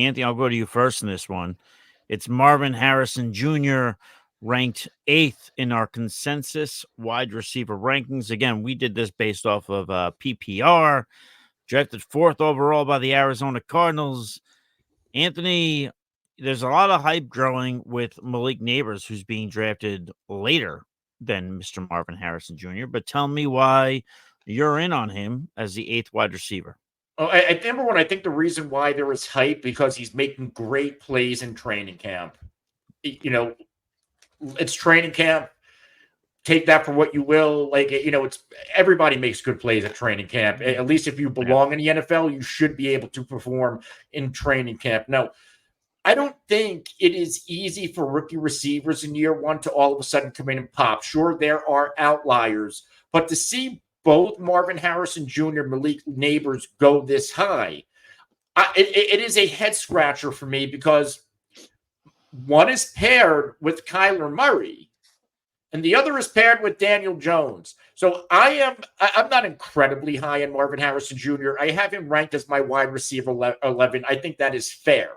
Anthony, I'll go to you first in this one. It's Marvin Harrison Jr., ranked 8th in our consensus wide receiver rankings. Again, we did this based off of PPR, drafted 4th overall by the Arizona Cardinals. Anthony, there's a lot of hype growing with Malik Neighbors, who's being drafted later than Mr. Marvin Harrison Jr., but tell me why you're in on him as the 8th wide receiver. Oh, number one, I think the reason why there is hype because he's making great plays in training camp. It's training camp. Take that for what you will. It's everybody makes good plays at training camp. At least if you belong in the NFL, you should be able to perform in training camp. Now, I don't think it is easy for rookie receivers in year one to all of a sudden come in and pop. Sure, there are outliers, but to see both Marvin Harrison Jr. and Malik Neighbors go this high, it is a head scratcher for me because one is paired with Kyler Murray and the other is paired with Daniel Jones. So I'm not incredibly high in Marvin Harrison Jr. I have him ranked as my wide receiver 11. I think that is fair.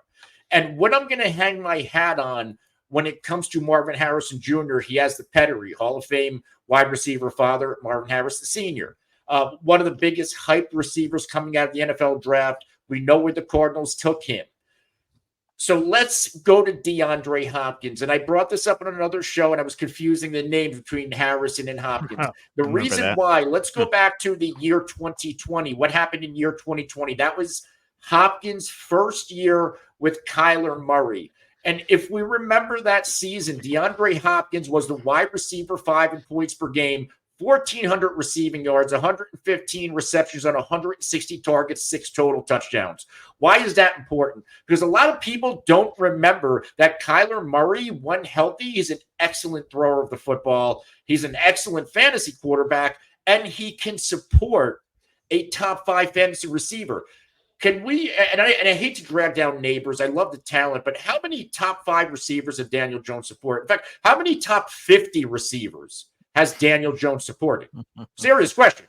And what I'm going to hang my hat on when it comes to Marvin Harrison Jr., he has the pedigree, Hall of Fame wide receiver father, Marvin Harrison Sr. One of the biggest hyped receivers coming out of the NFL draft. We know where the Cardinals took him. So let's go to DeAndre Hopkins. And I brought this up on another show, and I was confusing the names between Harrison and Hopkins. The reason why, let's go back to the year 2020. What happened in year 2020? That was Hopkins' first year with Kyler Murray. And if we remember that season, DeAndre Hopkins was the wide receiver 5 in points per game, 1,400 receiving yards, 115 receptions on 160 targets, 6 total touchdowns. Why is that important? Because a lot of people don't remember that Kyler Murray, when healthy, is an excellent thrower of the football. He's an excellent fantasy quarterback, and he can support a top 5 fantasy receiver. Can we, and I hate to drag down Neighbors, I love the talent, but how many top 5 receivers have Daniel Jones supported? In fact, how many top 50 receivers has Daniel Jones supported? Serious question.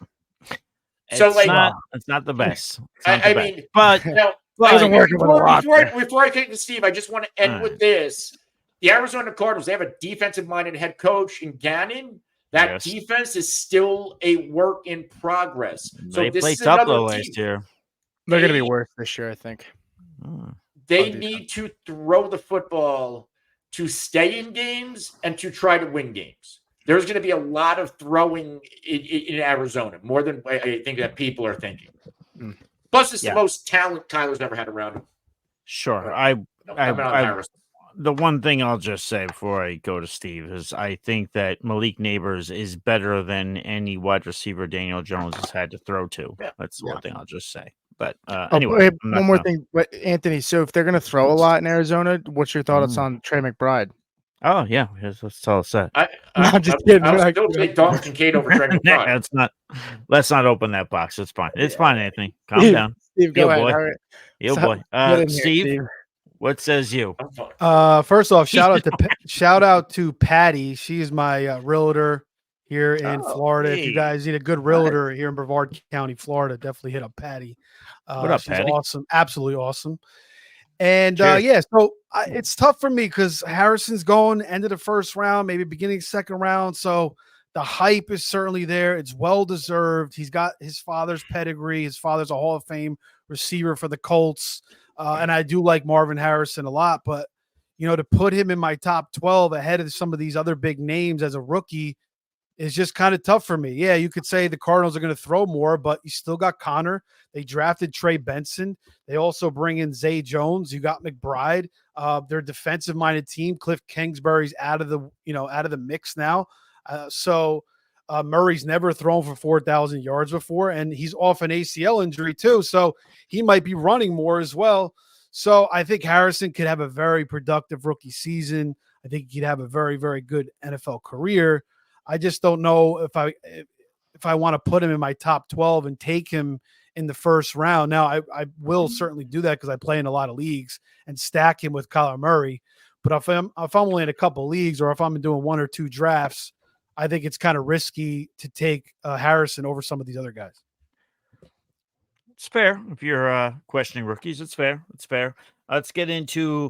It's not the best. But now, before I take to Steve, I just want to end with this. The Arizona Cardinals, they have a defensive-minded head coach in Gannon. That defense is still a work in progress. So this is another last year. They're going to be worse this year, I think. They need to throw the football to stay in games and to try to win games. There's going to be a lot of throwing in Arizona, more than I think that people are thinking. Plus, it's the most talent Kyler's ever had around him. Sure. The one thing I'll just say before I go to Steve is I think that Malik Neighbors is better than any wide receiver Daniel Jones has had to throw to. That's the one thing I'll just say. But anyway, one more thing, Anthony. So if they're going to throw a lot in Arizona, what's your thoughts on Trey McBride? Oh yeah, that's all set. I'm just kidding. I'll still take Dalton Kincaid over Trey McBride. Let's not open that box. It's fine. It's fine, Anthony. Calm down. Steve, go ahead. All right. Yo, boy. Steve, what says you? First off, shout out to Patty. She's my realtor here in Florida. If you guys need a good realtor here in Brevard County, Florida, definitely hit up Patty. What up, she's Patty? Awesome, absolutely awesome. And so it's tough for me because Harrison's going end of the first round, maybe beginning second round. So the hype is certainly there. It's well deserved. He's got his father's pedigree. His father's a Hall of Fame receiver for the Colts. And I do like Marvin Harrison a lot, but to put him in my top 12 ahead of some of these other big names as a rookie is just kind of tough for me. Yeah, you could say the Cardinals are going to throw more, but you still got Connor. They drafted Trey Benson. They also bring in Zay Jones. You got McBride. They're a defensive-minded team. Cliff Kingsbury's out of the mix now. So Murray's never thrown for 4,000 yards before, and he's off an ACL injury too. So he might be running more as well. So I think Harrison could have a very productive rookie season. I think he could have a very, very good NFL career. I just don't know if I want to put him in my top 12 and take him in the first round. Now, I will certainly do that because I play in a lot of leagues and stack him with Kyler Murray. But if I'm only in a couple of leagues or if I'm doing 1 or 2 drafts, I think it's kind of risky to take Harrison over some of these other guys. It's fair if you're questioning rookies. It's fair. It's fair. Let's get into